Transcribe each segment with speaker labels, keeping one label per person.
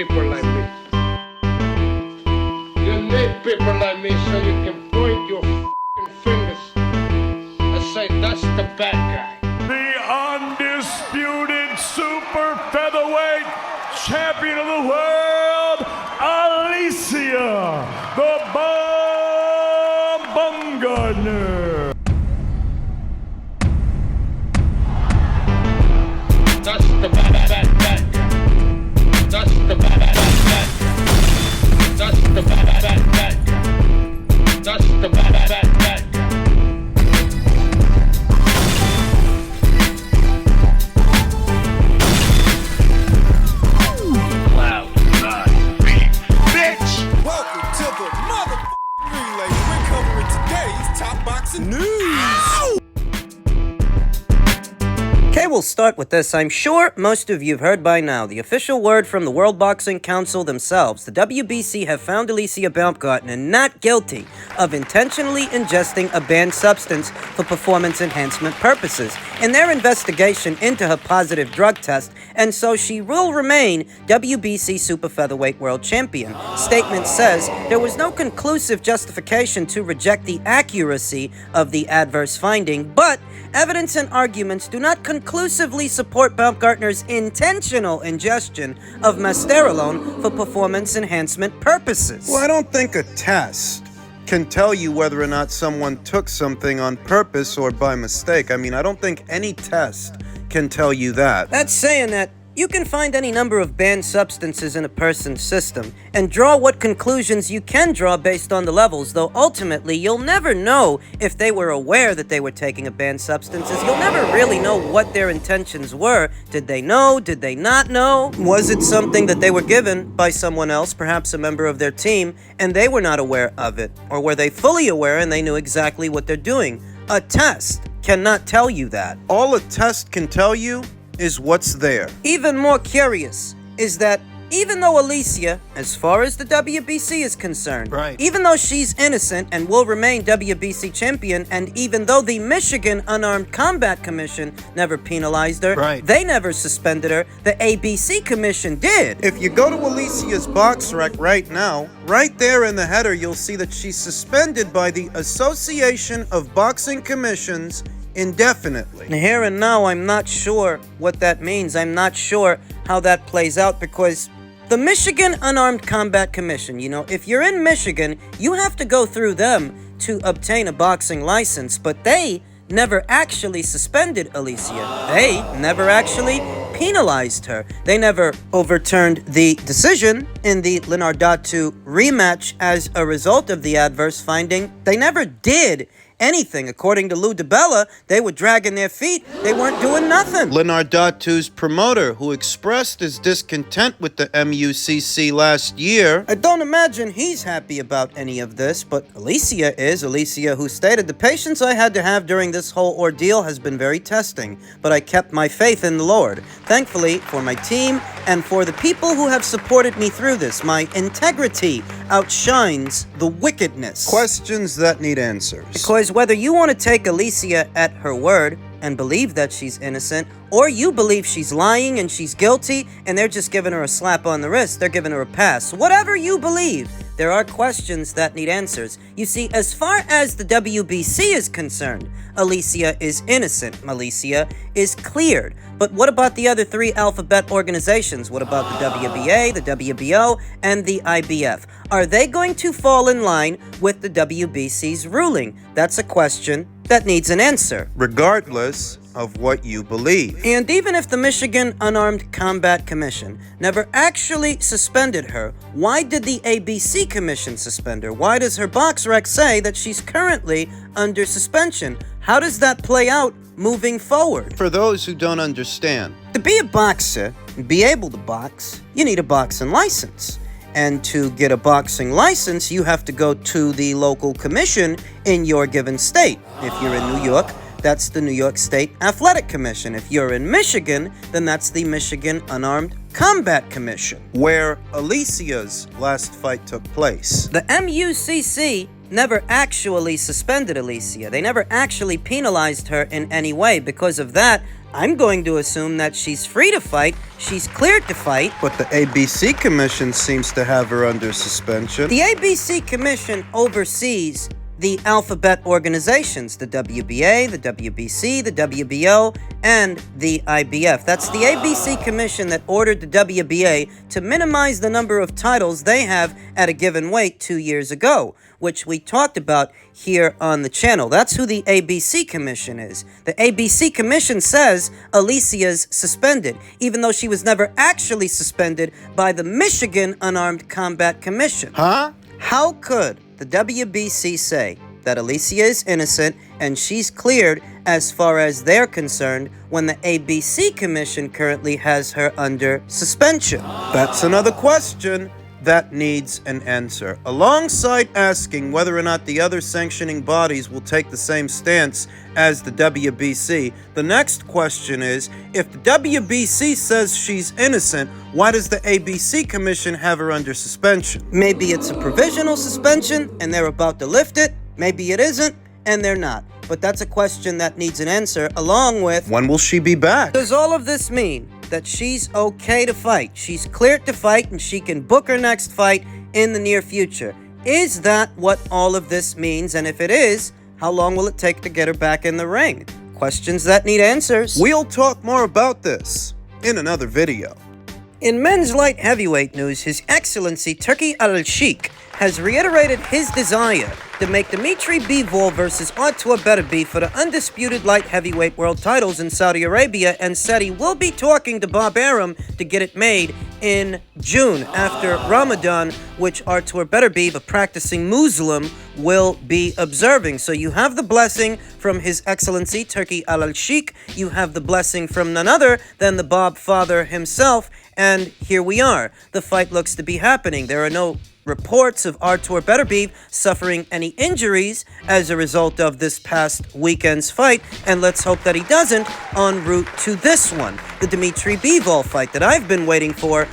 Speaker 1: people like me. You need people like me so you can point your f***ing fingers and say, that's the bad guy.
Speaker 2: The undisputed super featherweight champion of the world, Alicia, the Baumgardner.
Speaker 1: That's the bad guy. That's the bad guy. That's the bad guy. That's the bad guy.
Speaker 3: Welcome to the motherfucking relay. We're covering today's top boxing news.
Speaker 4: Okay, we'll start with this. I'm sure most of you have heard by now the official word from the World Boxing Council themselves. The WBC have found Alicia Baumgardner not guilty of intentionally ingesting a banned substance for performance enhancement purposes in their investigation into her positive drug test, and so she will remain WBC Super Featherweight World Champion. Statement says there was no conclusive justification to reject the accuracy of the adverse finding, but evidence and arguments do not conclusively support Baumgardner's intentional ingestion of masterolone for performance enhancement purposes.
Speaker 5: Well, I don't think a test can tell you whether or not someone took something on purpose or by mistake. I mean, I don't think any test can tell you that.
Speaker 4: That's saying that you can find any number of banned substances in a person's system and draw what conclusions you can draw based on the levels, though ultimately you'll never know if they were aware that they were taking a banned substances. You'll never really know what their intentions were. Did they know? Did they not know? Was it something that they were given by someone else, perhaps a member of their team, and they were not aware of it? Or were they fully aware and they knew exactly what they're doing? A test cannot tell you that.
Speaker 5: All a test can tell you is what's there.
Speaker 4: Even more curious is that even though Alicia, as far as the WBC is concerned, even though she's innocent and will remain WBC champion, and even though the Michigan Unarmed Combat Commission never penalized her, they never suspended her, the ABC Commission did.
Speaker 5: If you go to Alicia's box rec right now, right there in the header, you'll see that she's suspended by the Association of Boxing Commissions indefinitely.
Speaker 4: Here and now, I'm not sure what that means. I'm not sure how that plays out, because the Michigan Unarmed Combat Commission, you know, if you're in Michigan, you have to go through them to obtain a boxing license, but they never actually suspended Alicia. They never actually penalized her. They never overturned the decision in the Leonardatu rematch as a result of the adverse finding. They never did anything. According to Lou DiBella, they were dragging their feet. They weren't doing nothing.
Speaker 5: Leonardatu's promoter, who expressed his discontent with the MUCC last year.
Speaker 4: I don't imagine he's happy about any of this, but Alicia is. Alicia, who stated, the patience I had to have during this whole ordeal has been very testing, but I kept my faith in the Lord. Thankfully, for my team and for the people who have supported me through this, my integrity outshines the wickedness.
Speaker 5: Questions that need answers.
Speaker 4: Because whether you want to take Alicia at her word and believe that she's innocent, or you believe she's lying and she's guilty and they're just giving her a slap on the wrist, they're giving her a pass. Whatever you believe, there are questions that need answers. You see, as far as the WBC is concerned, Alicia is innocent. Alicia is cleared. But what about the other three alphabet organizations? What about the WBA, the WBO, and the IBF? Are they going to fall in line with the WBC's ruling? That's a question that needs an answer.
Speaker 5: Regardless of what you believe.
Speaker 4: And even if the Michigan Unarmed Combat Commission never actually suspended her, why did the ABC Commission suspend her? Why does her box rec say that she's currently under suspension? How does that play out moving forward?
Speaker 5: For those who don't understand,
Speaker 4: to be a boxer and be able to box, you need a boxing license. And to get a boxing license, you have to go to the local commission in your given state. If you're in New York, that's the New York State Athletic Commission. If you're in Michigan, then that's the Michigan Unarmed Combat Commission,
Speaker 5: where Alicia's last fight took place.
Speaker 4: The MUCC never actually suspended Alicia. They never actually penalized her in any way. Because of that, I'm going to assume that she's free to fight, she's cleared to fight.
Speaker 5: But the ABC Commission seems to have her under suspension.
Speaker 4: The ABC Commission oversees the alphabet organizations, the WBA, the WBC, the WBO, and the IBF. That's the ABC Commission that ordered the WBA to minimize the number of titles they have at a given weight 2 years ago, which we talked about here on the channel. That's who the ABC Commission is. The ABC Commission says Alicia's suspended, even though she was never actually suspended by the Michigan Unarmed Combat Commission.
Speaker 5: Huh?
Speaker 4: How could the WBC say that Alicia is innocent and she's cleared as far as they're concerned when the ABC Commission currently has her under suspension?
Speaker 5: That's another question that needs an answer. Alongside asking whether or not the other sanctioning bodies will take the same stance as the WBC, the next question is, if the WBC says she's innocent, why does the ABC Commission have her under suspension?
Speaker 4: Maybe it's a provisional suspension and they're about to lift it. Maybe it isn't and they're not. But that's a question that needs an answer, along with,
Speaker 5: when will she be back?
Speaker 4: does all of this mean that she's okay to fight? She's cleared to fight and she can book her next fight in the near future. Is that what all of this means? And if it is, how long will it take to get her back in the ring? Questions that need answers.
Speaker 5: We'll talk more about this in another video.
Speaker 4: In men's light heavyweight news, His Excellency Turki Al-Sheikh has reiterated his desire to make Dimitri Bivol versus Artur Beterbiev for the undisputed light heavyweight world titles in Saudi Arabia, and said he will be talking to Bob Arum to get it made in June after Ramadan, which Artur Beterbiev, a practicing Muslim, will be observing. So you have the blessing from His Excellency Turki Al-Sheikh, you have the blessing from none other than the Bob father himself, and here we are. The fight looks to be happening. There are no reports of Artur Beterbiev suffering any injuries as a result of this past weekend's fight, and let's hope that he doesn't en route to this one, the Dimitri Bivol fight that I've been waiting for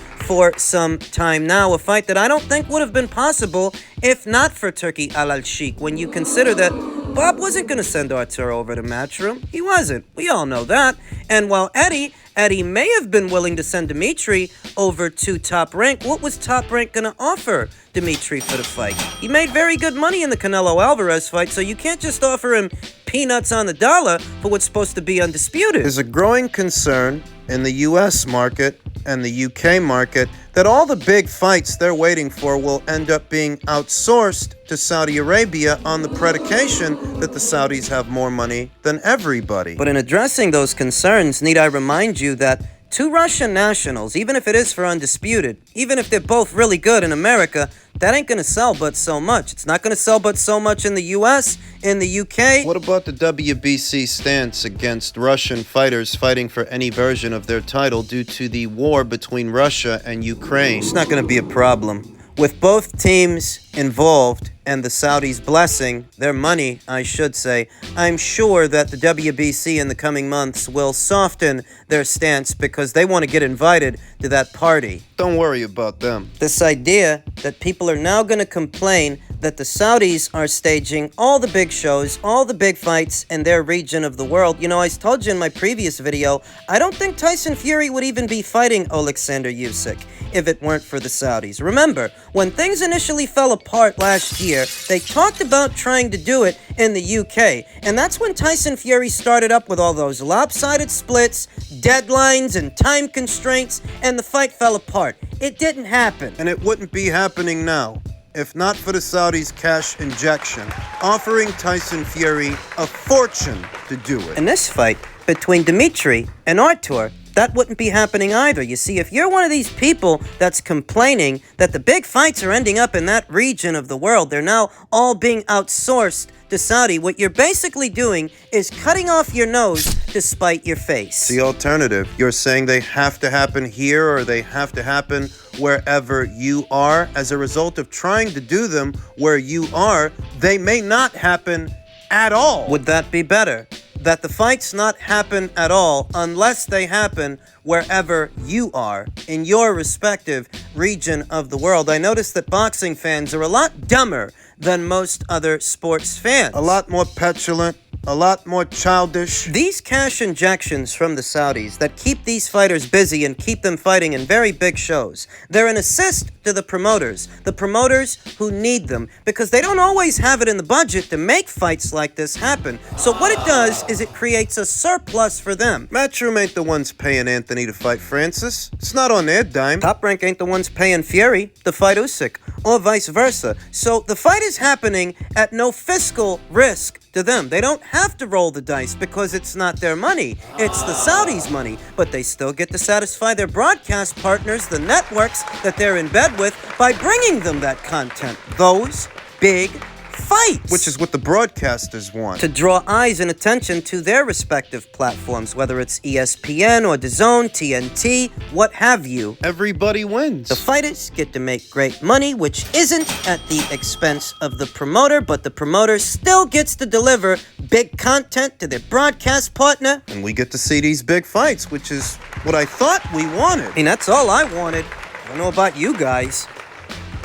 Speaker 4: some time now, a fight that I don't think would have been possible if not for Turki Al-Sheikh, when you consider that Bob wasn't going to send Artur over to Matchroom. He wasn't. We all know that. And while Eddie may have been willing to send Dimitri over to Top Rank, what was Top Rank going to offer Dimitri for the fight? He made very good money in the Canelo Alvarez fight, so you can't just offer him peanuts on the dollar for what's supposed to be undisputed.
Speaker 5: There's a growing concern in the US market and the UK market that all the big fights they're waiting for will end up being outsourced to Saudi Arabia on the predication that the Saudis have more money than everybody.
Speaker 4: But in addressing those concerns, need I remind you that two Russian nationals, even if it is for undisputed, even if they're both really good in America, that ain't gonna sell but so much. It's not gonna sell but so much in the US, in the UK.
Speaker 5: What about the WBC stance against Russian fighters fighting for any version of their title due to the war between Russia and Ukraine?
Speaker 4: It's not gonna be a problem. With both teams involved and the Saudis blessing, their money, I should say, I'm sure that the WBC in the coming months will soften their stance because they want to get invited to that party.
Speaker 5: Don't worry about them.
Speaker 4: This idea that people are now going to complain that the Saudis are staging all the big shows, all the big fights in their region of the world. You know, I told you in my previous video, I don't think Tyson Fury would even be fighting Alexander Usyk if it weren't for the Saudis. Remember, when things initially fell apart last year, they talked about trying to do it in the UK, and that's when Tyson Fury started up with all those lopsided splits, deadlines, and time constraints, and the fight fell apart. It didn't happen.
Speaker 5: And it wouldn't be happening now if not for the Saudis' cash injection, offering Tyson Fury a fortune to do it.
Speaker 4: In this fight between Dimitri and Artur, that wouldn't be happening either. You see, if you're one of these people that's complaining that the big fights are ending up in that region of the world, they're now all being outsourced to Saudi, what you're basically doing is cutting off your nose to spite your face.
Speaker 5: The alternative, you're saying they have to happen here or they have to happen wherever you are. As a result of trying to do them where you are, they may not happen at all.
Speaker 4: Would that be better? That the fights not happen at all unless they happen wherever you are in your respective region of the world. I noticed that boxing fans are a lot dumber than most other sports fans.
Speaker 5: A lot more petulant, a lot more childish.
Speaker 4: These cash injections from the Saudis that keep these fighters busy and keep them fighting in very big shows, they're an assist to the promoters who need them, because they don't always have it in the budget to make fights like this happen. So what it does is it creates a surplus for them.
Speaker 5: Matchroom ain't the ones paying Anthony to fight Francis. It's not on their dime.
Speaker 4: Top Rank ain't the ones paying Fury to fight Usyk, or vice versa. So the fight is happening at no fiscal risk to them. They don't have to roll the dice because it's not their money. It's the Saudis' money. But they still get to satisfy their broadcast partners, the networks that they're in bed with, by bringing them that content. Those big fights.
Speaker 5: Which is what the broadcasters want.
Speaker 4: To draw eyes and attention to their respective platforms, whether it's ESPN or DAZN, TNT, what have you.
Speaker 5: Everybody wins.
Speaker 4: The fighters get to make great money, which isn't at the expense of the promoter, but the promoter still gets to deliver big content to their broadcast partner.
Speaker 5: And we get to see these big fights, which is what I thought we wanted.
Speaker 4: I mean, that's all I wanted. I don't know about you guys.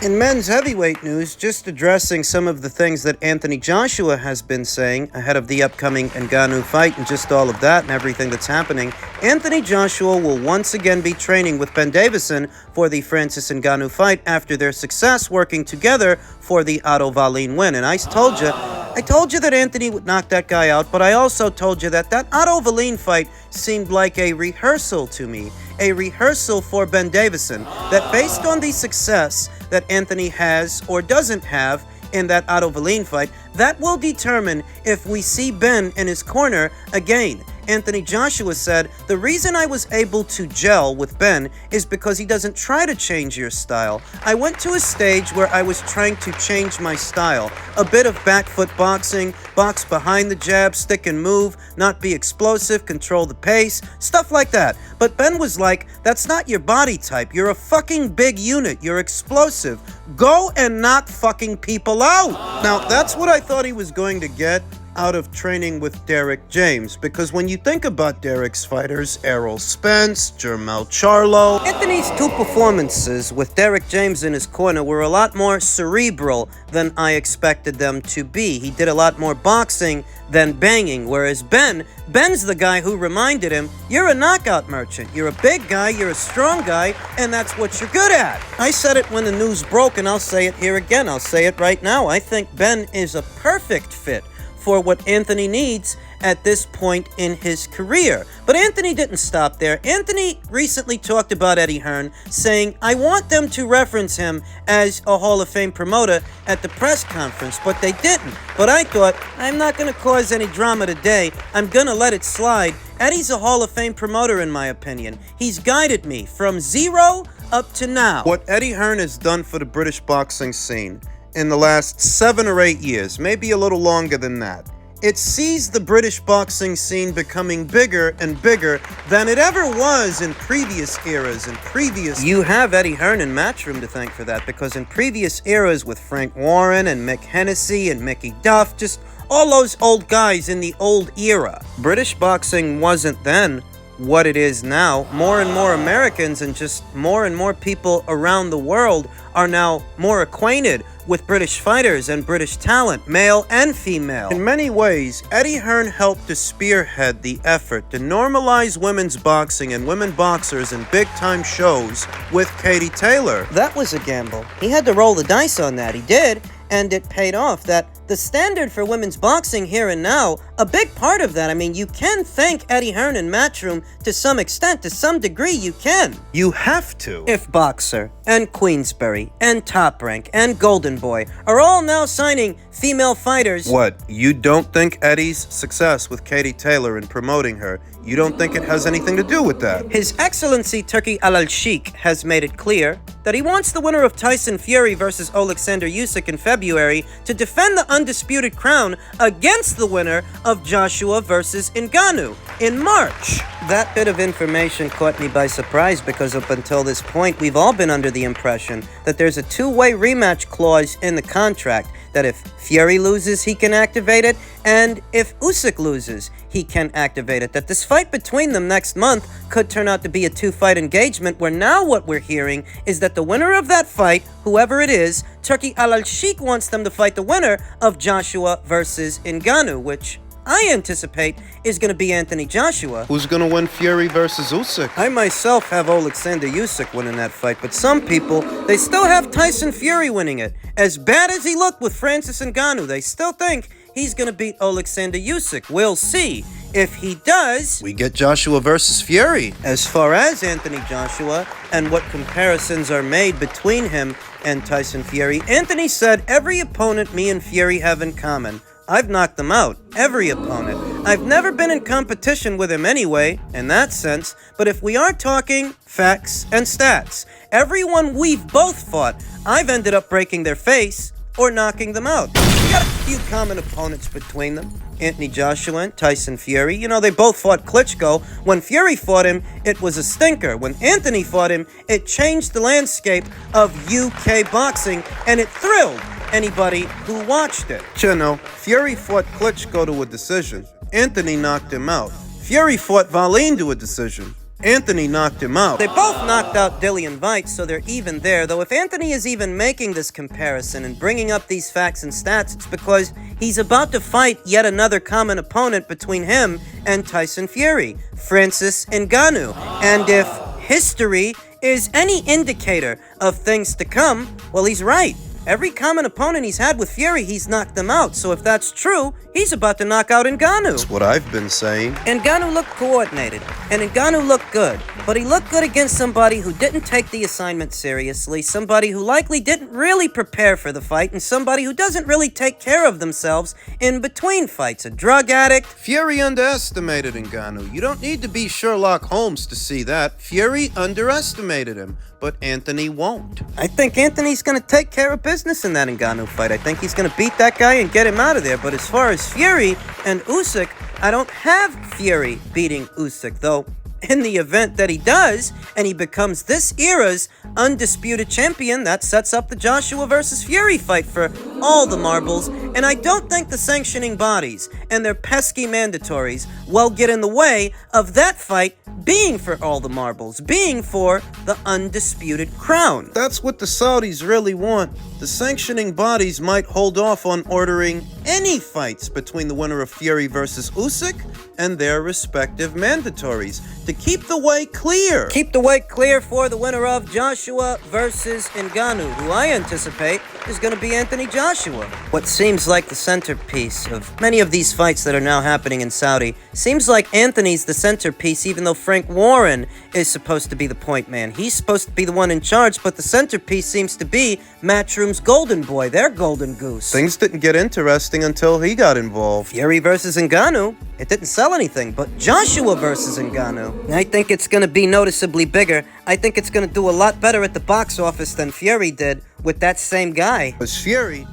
Speaker 4: In men's heavyweight news, just addressing some of the things that Anthony Joshua has been saying ahead of the upcoming Ngannou fight and just all of that and everything that's happening, Anthony Joshua will once again be training with Ben Davidson for the Francis Ngannou fight after their success working together for the Otto Wallin win. And I told you that Anthony would knock that guy out, but I also told you that Otto Wallin fight seemed like a rehearsal to me. A rehearsal for Ben Davidson, that based on the success that Anthony has or doesn't have in that Otto Wallin fight, that will determine if we see Ben in his corner again. Anthony Joshua said, the reason I was able to gel with Ben is because he doesn't try to change your style. I went to a stage where I was trying to change my style. A bit of back foot boxing, box behind the jab, stick and move, not be explosive, control the pace, stuff like that. But Ben was like, that's not your body type. You're a fucking big unit. You're explosive. Go and knock fucking people out. Now, that's what I thought he was going to get out of training with Derek James, because when you think about Derek's fighters, Errol Spence, Jermell Charlo, Anthony's two performances with Derek James in his corner were a lot more cerebral than I expected them to be. He did a lot more boxing than banging, whereas Ben's the guy who reminded him, you're a knockout merchant, you're a big guy, you're a strong guy, and that's what you're good at. I said it when the news broke, and I'll say it here again, I'll say it right now. I think Ben is a perfect fit for what Anthony needs at this point in his career. But Anthony didn't stop there. Anthony recently talked about Eddie Hearn, saying, I want them to reference him as a Hall of Fame promoter at the press conference, but they didn't. But I thought, I'm not going to cause any drama today. I'm going to let it slide. Eddie's a Hall of Fame promoter, in my opinion. He's guided me from zero up to now.
Speaker 5: What Eddie Hearn has done for the British boxing scene in the last 7 or 8 years, maybe a little longer than that, it sees the British boxing scene becoming bigger and bigger than it ever was in previous eras and previous...
Speaker 4: You have Eddie Hearn and Matchroom to thank for that, because in previous eras with Frank Warren and Mick Hennessy and Mickey Duff, just all those old guys in the old era, British boxing wasn't then what it is now. More and more Americans and just more and more people around the world are now more acquainted with British fighters and British talent, male and female.
Speaker 5: In many ways, Eddie Hearn helped to spearhead the effort to normalize women's boxing and women boxers in big-time shows with Katie Taylor.
Speaker 4: That was a gamble. He had to roll the dice on that. He did, and it paid off. That the standard for women's boxing here and now, a big part of that, I mean, you can thank Eddie Hearn and Matchroom to some extent, to some degree you can.
Speaker 5: You have to.
Speaker 4: If Boxer and Queensberry and Top Rank and Golden Boy are all now signing female fighters...
Speaker 5: What, you don't think Eddie's success with Katie Taylor in promoting her, you don't think it has anything to do with that?
Speaker 4: His Excellency Turki Al-Sheikh has made it clear that he wants the winner of Tyson Fury versus Alexander Usyk in February to defend the undisputed crown against the winner of Joshua versus Ngannou in March. That bit of information caught me by surprise, because up until this point, we've all been under the impression that there's a two-way rematch clause in the contract, that if Fury loses, he can activate it, and if Usyk loses, he can activate it. That this fight between them next month could turn out to be a two-fight engagement, where now what we're hearing is that the winner of that fight, whoever it is, Turki Al-Sheikh wants them to fight the winner of Joshua versus Ngannou, which I anticipate is going to be Anthony Joshua.
Speaker 5: Who's gonna win Fury versus Usyk?
Speaker 4: I myself have Alexander Usyk winning that fight, but some people, they still have Tyson Fury winning it. As bad as he looked with Francis Ngannou, they still think he's going to beat Alexander Usyk. We'll see. If he does,
Speaker 5: We get Joshua versus Fury.
Speaker 4: as far as Anthony Joshua and what comparisons are made between him and Tyson Fury, Anthony said every opponent me and Fury have in common, I've knocked them out. Every opponent. I've never been in competition with him anyway, in that sense, but if we are talking facts and stats, everyone we've both fought, I've ended up breaking their face or knocking them out. We got a few common opponents between them. Anthony Joshua and Tyson Fury. You know, they both fought Klitschko. When Fury fought him, it was a stinker. When Anthony fought him, it changed the landscape of UK boxing, and it thrilled anybody who watched it.
Speaker 5: You know, Fury fought Klitschko to a decision. Anthony knocked him out. Fury fought Wallin to a decision. Anthony knocked him out.
Speaker 4: They both knocked out Dillian Whyte, so they're even there. Though if Anthony is even making this comparison and bringing up these facts and stats, it's because he's about to fight yet another common opponent between him and Tyson Fury, Francis Ngannou. And if history is any indicator of things to come, well, he's right. Every common opponent he's had with Fury, he's knocked them out. So if that's true, he's about to knock out Ngannou.
Speaker 5: That's what I've been saying.
Speaker 4: Ngannou looked coordinated, and Ngannou looked good. But he looked good against somebody who didn't take the assignment seriously, somebody who likely didn't really prepare for the fight, and somebody who doesn't really take care of themselves in between fights. A drug addict.
Speaker 5: Fury underestimated Ngannou. You don't need to be Sherlock Holmes to see that. Fury underestimated him, but Anthony won't.
Speaker 4: I think Anthony's going to take care of business in that Ngannou fight. I think he's going to beat that guy and get him out of there. But as far as Fury and Usyk, I don't have Fury beating Usyk, though. In the event that he does, and he becomes this era's undisputed champion, that sets up the Joshua versus Fury fight for all the marbles, and I don't think the sanctioning bodies and their pesky mandatories will get in the way of that fight being for all the marbles, being for the undisputed crown.
Speaker 5: That's what the Saudis really want. The sanctioning bodies might hold off on ordering any fights between the winner of Fury versus Usyk and their respective mandatories to keep the way clear.
Speaker 4: Keep the way clear for the winner of Joshua versus Ngannou, who I anticipate is going to be Anthony Joshua. What seems like the centerpiece of many of these fights that are now happening in Saudi seems like Anthony's the centerpiece, even though Frank Warren is supposed to be the point man. He's supposed to be the one in charge, but the centerpiece seems to be Matchroom's golden boy, their golden goose.
Speaker 5: Things didn't get interesting until he got involved.
Speaker 4: Fury versus Ngannou, it didn't sell anything, but Joshua versus Ngannou, I think it's going to be noticeably bigger. I think it's going to do a lot better at the box office than Fury did with that same guy.
Speaker 5: Was Fury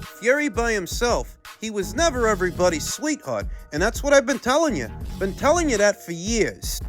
Speaker 5: by himself, he was never everybody's sweetheart, and that's what I've been telling you. Been telling you that for years.